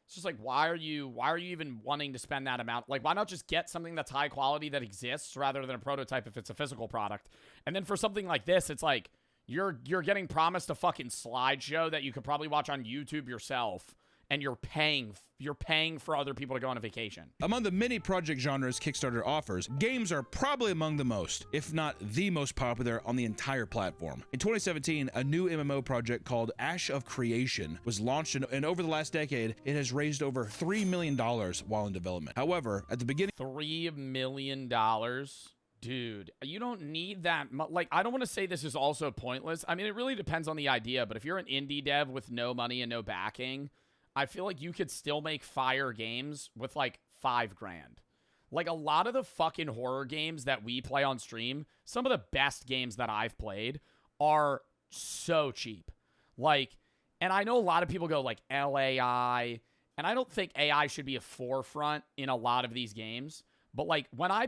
It's just like, why are you even wanting to spend that amount? Like, why not just get something that's high quality that exists rather than a prototype if it's a physical product? And then for something like this, it's like, you're getting promised a fucking slideshow that you could probably watch on YouTube yourself, and you're paying for other people to go on a vacation. Among the many project genres Kickstarter offers, games are probably among the most, if not the most popular on the entire platform. In 2017, a new MMO project called Ash of Creation was launched, and over the last decade, it has raised over $3 million while in development. However, at the beginning... $3 million? Dude, you don't need that much. Like, I don't want to say this is also pointless. I mean, it really depends on the idea, but if you're an indie dev with no money and no backing, I feel like you could still make fire games with like $5 grand. Like, a lot of the fucking horror games that we play on stream, some of the best games that I've played are so cheap. Like, and I know a lot of people go like LAI, and I don't think AI should be a forefront in a lot of these games. But like, when I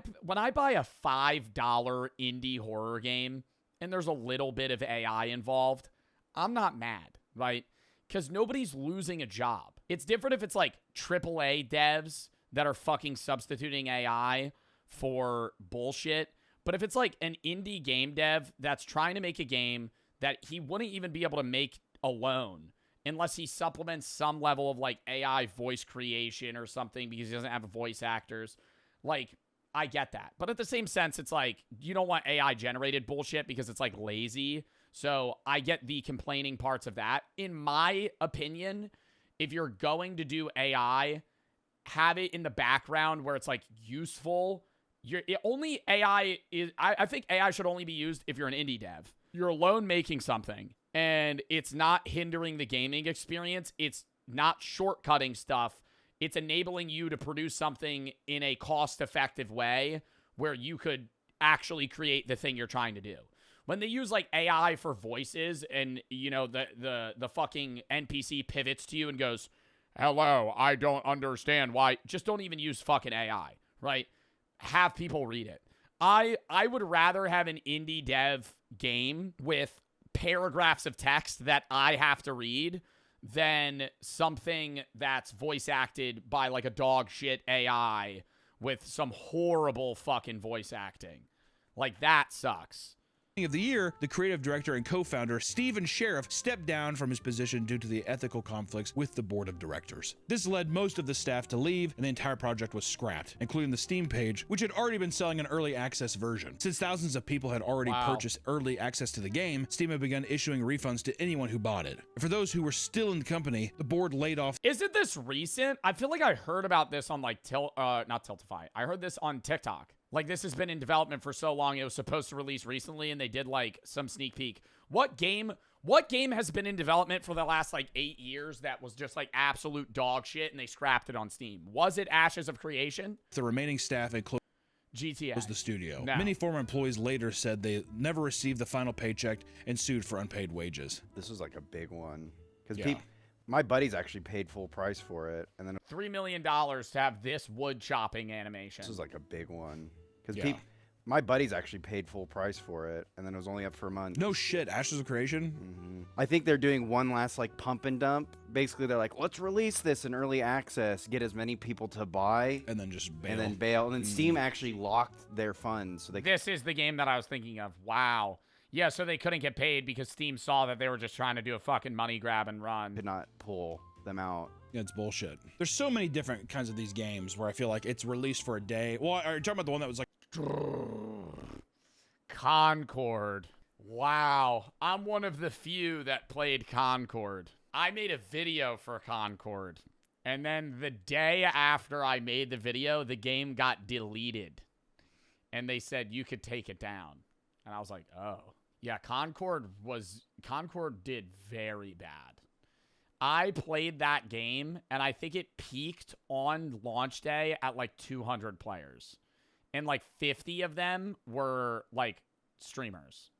buy a $5 indie horror game and there's a little bit of AI involved, I'm not mad, right? Because nobody's losing a job. It's different if it's like AAA devs that are fucking substituting AI for bullshit. But if it's like an indie game dev that's trying to make a game that he wouldn't even be able to make alone unless he supplements some level of like AI voice creation or something because he doesn't have voice actors, like, I get that. But at the same sense, it's like, you don't want AI generated bullshit because it's like lazy. So I get the complaining parts of that. In my opinion, if you're going to do AI, have it in the background where it's like useful. I think AI should only be used if you're an indie dev. You're alone making something and it's not hindering the gaming experience. It's not shortcutting stuff. It's enabling you to produce something in a cost-effective way where you could actually create the thing you're trying to do. When they use like AI for voices and, you know, the fucking NPC pivots to you and goes, hello, I don't understand why. Just don't even use fucking AI, right? Have people read it. I would rather have an indie dev game with paragraphs of text that I have to read than something that's voice acted by like a dog shit AI with some horrible fucking voice acting. Like, that sucks. of the year, the creative director and co-founder Steven Sheriff stepped down from his position due to the ethical conflicts with the board of directors. This led most of the staff to leave, and the entire project was scrapped, including the Steam page, which had already been selling an early access version. Since thousands of people had already purchased early access to the game, Steam had begun issuing refunds to anyone who bought it. And for those who were still in the company, the board laid off. Isn't this recent? I feel like I heard about this on like not Tiltify. I heard this on TikTok. Like, this has been in development for so long. It was supposed to release recently, and they did like some sneak peek. What game has been in development for the last like 8 years that was just like absolute dog shit, and they scrapped it on Steam? Was it Ashes of Creation? The remaining staff had closed GTA. the studio. No. Many former employees later said they never received the final paycheck and sued for unpaid wages. This was like a big one because Yeah. my buddies actually paid full price for it, and then $3 million to have this wood chopping animation. this was like a big one because Yeah. my buddies actually paid full price for it, and then it was only up for a month. No shit, Ashes of Creation? I think they're doing one last like pump and dump. Basically, they're like, let's release this in early access, get as many people to buy, And then just bail. and then bail. And then Steam actually locked their funds, so they This is the game that I was thinking of. Wow. Yeah, so they couldn't get paid because Steam saw that they were just trying to do a fucking money grab and run. could not pull them out. Yeah, it's bullshit. There's so many different kinds of these games where I feel like it's released for a day. Well, are you talking about the one that was like Concord. Wow. I'm one of the few that played Concord. I made a video for Concord. And then the day after I made the video, the game got deleted. And they said you could take it down. And I was like, oh. Yeah, Concord did very bad. I played that game, and I think it peaked on launch day at like 200 players. And like 50 of them were like streamers.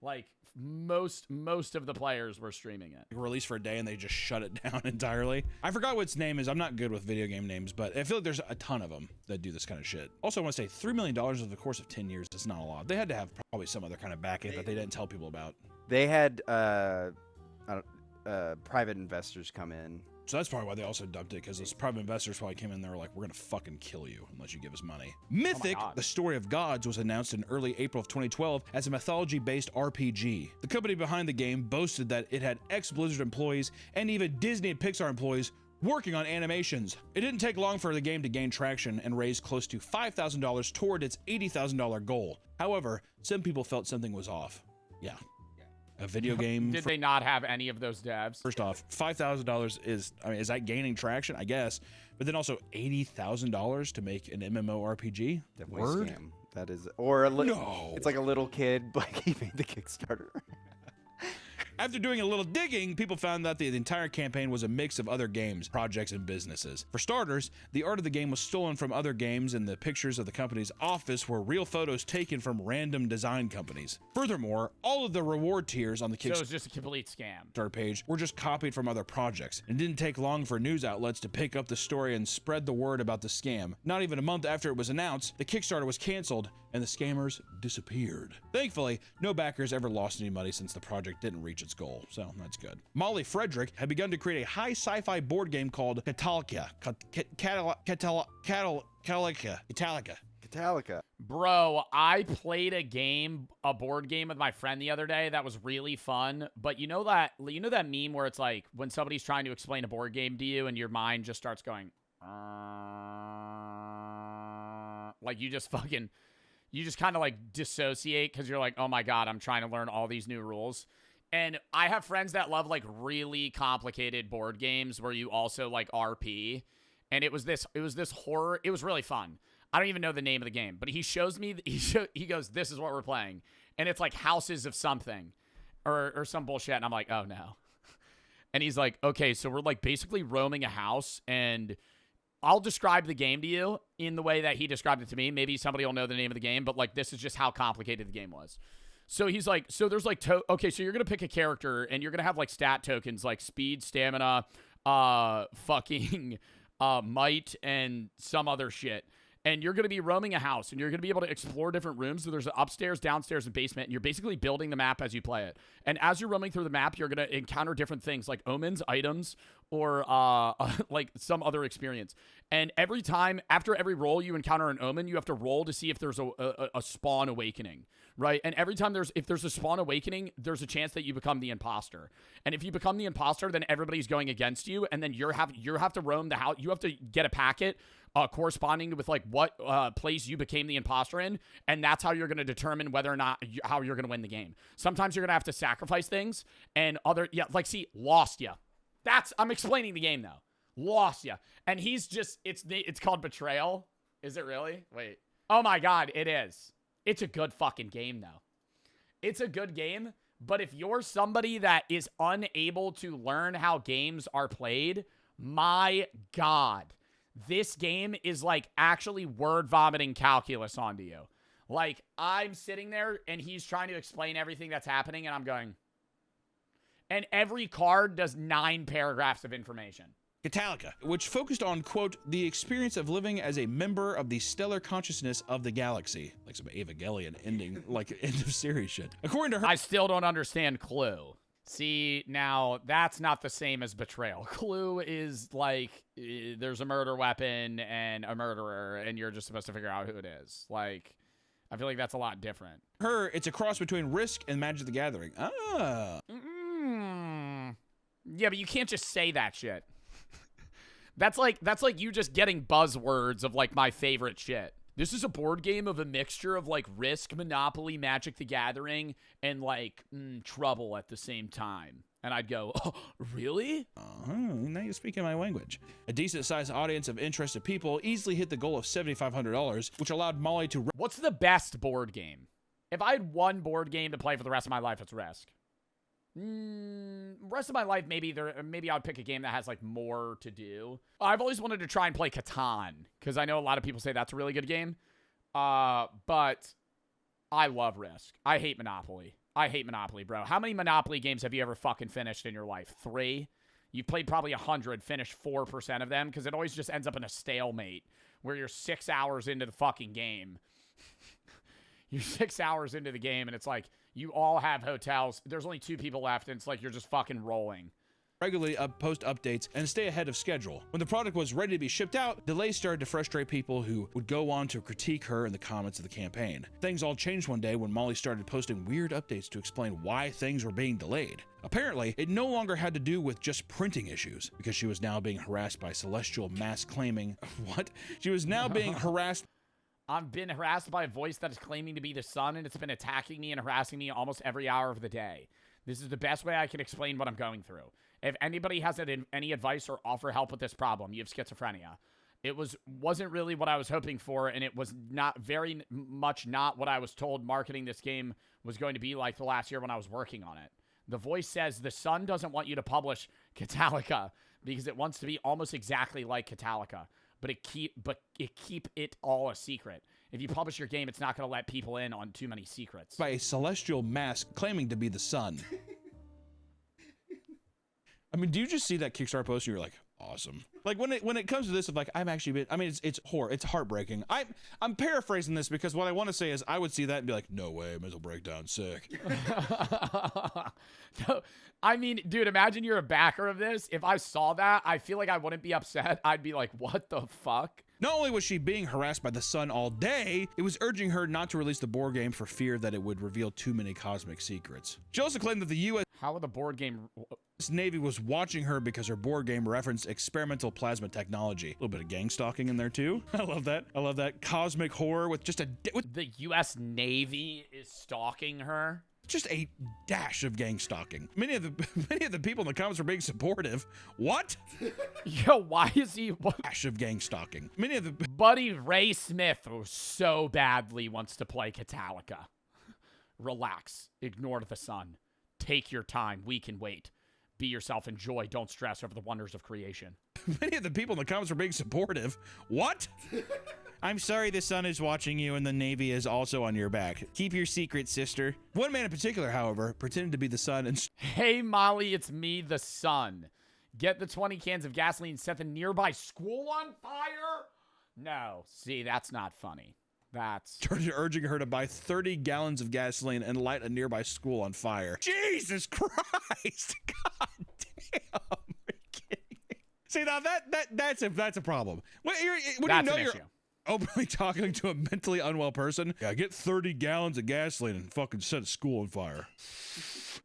Like most of the players were streaming it. released for a day and they just shut it down entirely. I forgot what its name is. I'm not good with video game names, but I feel like there's a ton of them that do this kind of shit. Also, I want to say $3 million over the course of 10 years is not a lot. They had to have probably some other kind of back-end that they didn't tell people about. They had private investors come in. So that's probably why they also dumped it, because those private investors probably came in and they were like, we're going to fucking kill you unless you give us money. Mythic, God. The Story of Gods, was announced in early April of 2012 as a mythology-based RPG. The company behind the game boasted that it had ex-Blizzard employees and even Disney and Pixar employees working on animations. It didn't take long for the game to gain traction and raise close to $5,000 toward its $80,000 goal. However, some people felt something was off. Yeah. A video game. Did they not have any of those devs? First off, $5,000 is, I mean, is that gaining traction? I guess. But then also $80,000 to make an MMORPG? Definitely Word? scam. That is, or a No. It's like a little kid, but he made the Kickstarter. After doing a little digging, people found that the entire campaign was a mix of other games, projects, and businesses. For starters, the art of the game was stolen from other games, and the pictures of the company's office were real photos taken from random design companies. Furthermore, all of the reward tiers on the So it Kickstarter was just a complete scam. page were just copied from other projects. It didn't take long for news outlets to pick up the story and spread the word about the scam. Not even a month after it was announced, the Kickstarter was canceled and the scammers disappeared. Thankfully, no backers ever lost any money since the project didn't reach its goal, so that's good. Molly Frederick had begun to create a high sci-fi board game called Catalika. Metallica. Bro, I played a board game with my friend the other day that was really fun. But you know that meme where it's like when somebody's trying to explain a board game to you and your mind just starts going, like you just kind of like dissociate because you're like, oh my God, I'm trying to learn all these new rules. And I have friends that love like really complicated board games where you also like RP. And it was this horror. It was really fun. I don't even know the name of the game, but he shows me, he goes, this is what we're playing. And it's like houses of something or some bullshit. And I'm like, oh no. And he's like, okay, so we're like basically roaming a house, and I'll describe the game to you in the way that he described it to me. Maybe somebody will know the name of the game, but like this is just how complicated the game was. So he's like, so there's like, okay, so you're going to pick a character and you're going to have like stat tokens like speed, stamina, might, and some other shit. And you're going to be roaming a house, and you're going to be able to explore different rooms. So there's an upstairs, downstairs, and basement, and you're basically building the map as you play it. And as you're roaming through the map, you're going to encounter different things like omens, items, or like some other experience. And every time, after every roll, you encounter an omen, you have to roll to see if there's a spawn awakening, right? And every time if there's a spawn awakening, there's a chance that you become the imposter. And if you become the imposter, then everybody's going against you, and then you have to roam the house. You have to get a packet corresponding with like what place you became the imposter in, and that's how you're going to determine whether or not how you're going to win the game. Sometimes you're going to have to sacrifice things, and lost ya. I'm explaining the game though. Lost ya. And he's just, it's called Betrayal. Is it really? Wait. Oh my God, it is. It's a good fucking game though. It's a good game, but if you're somebody that is unable to learn how games are played, my God, this game is like actually word vomiting calculus onto you. Like, I'm sitting there and he's trying to explain everything that's happening, and I'm going, and every card does 9 paragraphs of information. Catalika, which focused on, quote, the experience of living as a member of the stellar consciousness of the galaxy. Like some Evangelion ending, like end of series shit. According to her, I still don't understand Clue. See, now that's not the same as Betrayal. Clue is like, there's a murder weapon and a murderer, and you're just supposed to figure out who it is. Like, I feel like that's a lot different. Her, it's a cross between Risk and Magic the Gathering. Ah. Yeah, but you can't just say that shit. That's like you just getting buzzwords of like my favorite shit. This is a board game of a mixture of like Risk, Monopoly, Magic the Gathering, and like Trouble at the same time. And I'd go, oh, really? Now you're speaking my language. A decent-sized audience of interested people easily hit the goal of $7,500, which allowed Molly to... What's the best board game? If I had one board game to play for the rest of my life, it's Risk. Rest of my life, maybe I would pick a game that has like more to do. I've always wanted to try and play Catan, because I know a lot of people say that's a really good game. But I love Risk. I hate Monopoly. Bro. How many Monopoly games have you ever fucking finished in your life? 3? You've played probably 100, finished 4% of them, because it always just ends up in a stalemate where you're 6 hours into the fucking game. You're 6 hours into the game, and it's like, you all have hotels. There's only 2 people left, and it's like you're just fucking rolling. Regularly post updates and stay ahead of schedule. When the product was ready to be shipped out, delays started to frustrate people who would go on to critique her in the comments of the campaign. Things all changed one day when Molly started posting weird updates to explain why things were being delayed. Apparently, it no longer had to do with just printing issues, because she was now being harassed by celestial mass claiming... What? She was now being harassed... I've been harassed by a voice that is claiming to be the sun, and it's been attacking me and harassing me almost every hour of the day. This is the best way I can explain what I'm going through. If anybody has any advice or offer help with this problem, you have schizophrenia. It wasn't really what I was hoping for, and it was not very much not what I was told marketing this game was going to be like the last year when I was working on it. The voice says the sun doesn't want you to publish Catalika because it wants to be almost exactly like Catalika, but it keep it all a secret. If you publish your game, it's not going to let people in on too many secrets. By a celestial mass claiming to be the sun. I mean, do you just see that Kickstarter post and you're like, awesome? Like when it comes to this, of like, it's heartbreaking. I'm paraphrasing this because what I want to say is I would see that and be like, no way, mental breakdown, sick. No, I mean, dude, imagine you're a backer of this. If I saw that, I feel like I wouldn't be upset. I'd be like, what the fuck? Not only was she being harassed by the sun all day, it was urging her not to release the board game for fear that it would reveal too many cosmic secrets. She also claimed that the U.S. How would the board game... Navy was watching her because her board game referenced experimental plasma technology. A little bit of gang stalking in there too. I love that. Cosmic horror with just the U.S. Navy is stalking her. Just a dash of gang stalking. Many of the people in the comments were being supportive. What? Yo, why is he... Dash of gang stalking. Buddy Ray Smith so badly wants to play Catalika. Relax. Ignore the sun. Take your time. We can wait. Be yourself. Enjoy. Don't stress over the wonders of creation. Many of the people in the comments were being supportive. What? I'm sorry the sun is watching you and the Navy is also on your back. Keep your secret, sister. One man in particular, however, pretended to be the sun and... Hey, Molly, it's me, the sun. Get the 20 cans of gasoline, set the nearby school on fire? No. See, that's not funny. That's... Started urging her to buy 30 gallons of gasoline and light a nearby school on fire. Jesus Christ! God damn! Are you kidding See, now that's a problem. When That's you know an you're issue. openly talking to a mentally unwell person, yeah, get 30 gallons of gasoline and fucking set a school on fire.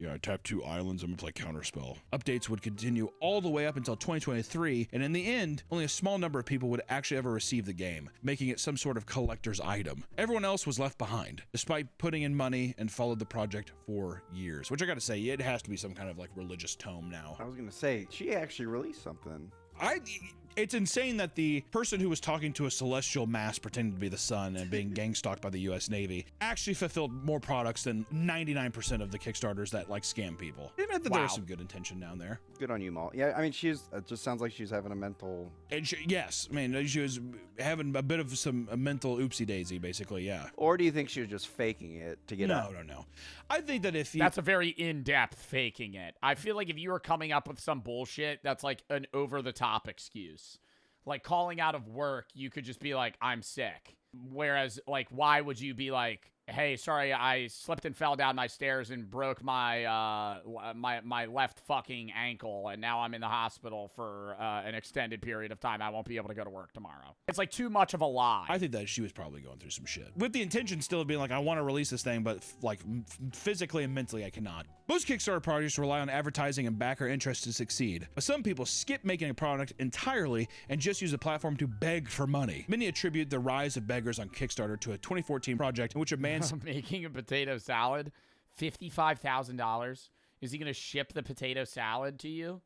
Yeah, I tapped 2 islands. I'm gonna play Counterspell. Updates would continue all the way up until 2023, and in the end, only a small number of people would actually ever receive the game, making it some sort of collector's item. Everyone else was left behind, despite putting in money and followed the project for years. Which I gotta say, it has to be some kind of like religious tome now. I was gonna say she actually released something. It's insane that the person who was talking to a celestial mass pretending to be the sun and being gang stalked by the US Navy actually fulfilled more products than 99% of the Kickstarters that like scam people. I meant that there was some good intention down there. Good on you, Mal. Yeah, I mean, it just sounds like she's having a mental. And yes, I mean, she was having a bit of a mental oopsie daisy, basically, yeah. Or do you think she was just faking it to get out? No. I think that if you... That's a very in-depth faking it. I feel like if you were coming up with some bullshit, that's like an over-the-top excuse. Like calling out of work, you could just be like, I'm sick. Whereas, like, why would you be like, hey, sorry, I slipped and fell down my stairs and broke my my left fucking ankle, and now I'm in the hospital for an extended period of time. I won't be able to go to work tomorrow. It's like too much of a lie. I think that she was probably going through some shit. With the intention still of being like, I want to release this thing, but like physically and mentally, I cannot. Most Kickstarter projects rely on advertising and backer interest to succeed, but some people skip making a product entirely and just use the platform to beg for money. Many attribute the rise of beggars on Kickstarter to a 2014 project in which a man making a potato salad, $55,000. Is he gonna ship the potato salad to you?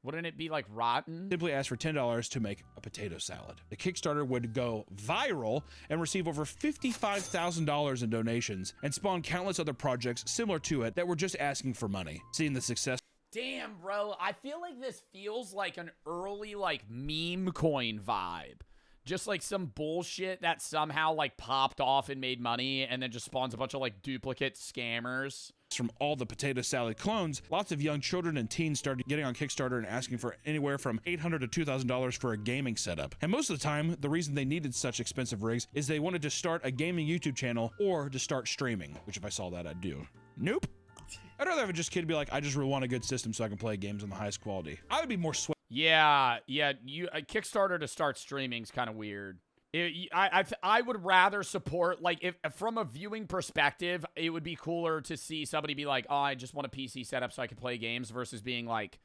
Wouldn't it be like rotten? Simply asked for $10 to make a potato salad. The Kickstarter would go viral and receive over $55,000 in donations and spawn countless other projects similar to it that were just asking for money. Seeing the success. Damn, bro. I feel like this feels like an early like meme coin vibe. Just like some bullshit that somehow like popped off and made money and then just spawns a bunch of like duplicate scammers. From all the potato salad clones, lots of young children and teens started getting on Kickstarter and asking for anywhere from $800 to $2,000 for a gaming setup. And most of the time, the reason they needed such expensive rigs is they wanted to start a gaming YouTube channel or to start streaming, which if I saw that, I'd do. Nope. I'd rather have a just kid be like, I just really want a good system so I can play games on the highest quality. I would be more Yeah, you Kickstarter to start streaming is kind of weird. I would rather support, like, if from a viewing perspective, it would be cooler to see somebody be like, oh, I just want a PC setup so I can play games, versus being like,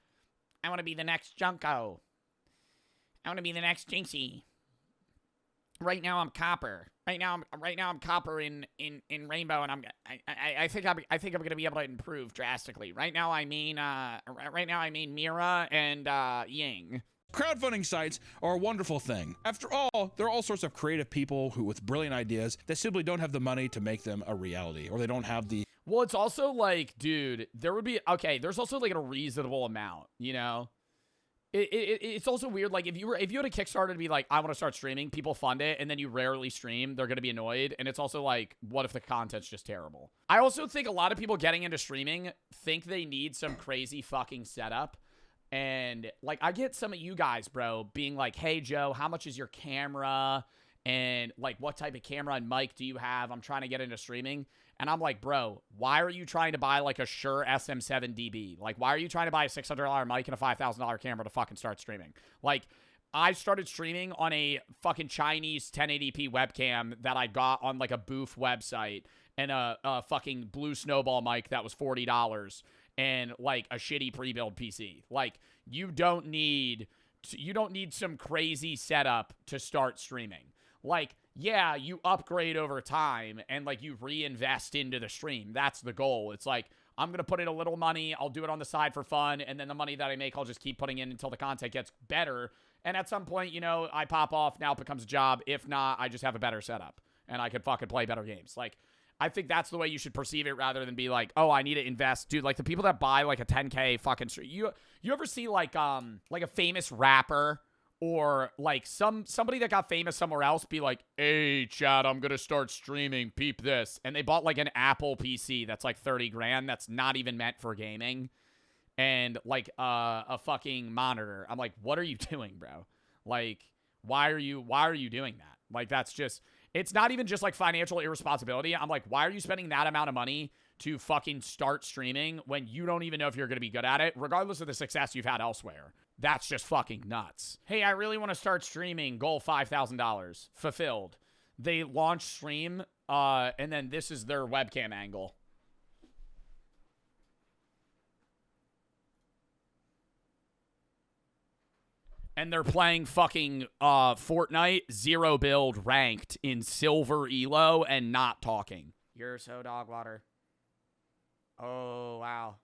I want to be the next Junko. I want to be the next Jinxie. Right now I'm Copper. Right now I'm Copper in Rainbow, and I think I'm gonna be able to improve drastically. Right now I mean Mira and Ying. Crowdfunding sites are a wonderful thing. After all, there are all sorts of creative people who with brilliant ideas that simply don't have the money to make them a reality, or they don't have the... Well, it's also like, dude, there's also like a reasonable amount, you know? It's also weird, like, if you had a Kickstarter to be like, I want to start streaming, people fund it, and then you rarely stream, they're going to be annoyed, and it's also like, what if the content's just terrible? I also think a lot of people getting into streaming think they need some crazy fucking setup. And, like, I get some of you guys, bro, being like, hey, Joe, how much is your camera? And, like, what type of camera and mic do you have? I'm trying to get into streaming. And I'm like, bro, why are you trying to buy, like, a Shure SM7DB? Like, why are you trying to buy a $600 mic and a $5,000 camera to fucking start streaming? Like, I started streaming on a fucking Chinese 1080p webcam that I got on, like, a Booth website, and a fucking Blue Snowball mic that was $40. And like a shitty pre-built PC. Like, you don't need some crazy setup to start streaming. Like, yeah, you upgrade over time and like you reinvest into the stream. That's the goal. It's like, I'm going to put in a little money, I'll do it on the side for fun, and then the money that I make, I'll just keep putting in until the content gets better. And at some point, you know, I pop off, now it becomes a job. If not, I just have a better setup and I could fucking play better games. Like, I think that's the way you should perceive it, rather than be like, oh, I need to invest. Dude, like the people that buy like a 10K fucking stream. You ever see like a famous rapper or like somebody that got famous somewhere else be like, hey, Chad, I'm going to start streaming. Peep this. And they bought like an Apple PC that's like 30 grand. That's not even meant for gaming. And like a fucking monitor. I'm like, what are you doing, bro? Like, why are you doing that? Like, that's just... It's not even just like financial irresponsibility. I'm like, why are you spending that amount of money to fucking start streaming when you don't even know if you're going to be good at it, regardless of the success you've had elsewhere. That's just fucking nuts. Hey, I really want to start streaming. Goal $5,000. Fulfilled. They launch stream, and then this is their webcam angle. And they're playing fucking Fortnite, 0 build, ranked in silver elo, and not talking. You're so dog water. Oh, wow.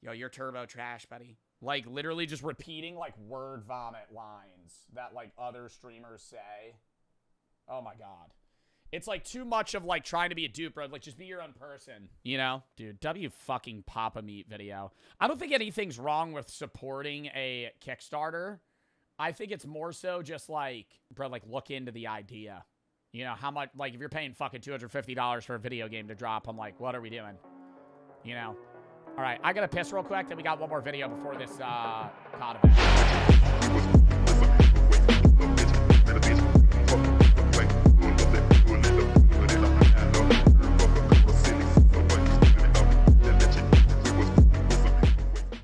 Yo, you're turbo trash, buddy. Like, literally just repeating, like, word vomit lines that, like, other streamers say. Oh, my God. It's, like, too much of, like, trying to be a dupe, bro. Like, just be your own person, you know? Dude, W fucking Papa Meat video. I don't think anything's wrong with supporting a Kickstarter. I think it's more so just, like, bro, like, look into the idea. You know, how much, like, if you're paying fucking $250 for a video game to drop, I'm like, what are we doing? You know? All right, I gotta piss real quick, then we got one more video before this COD event.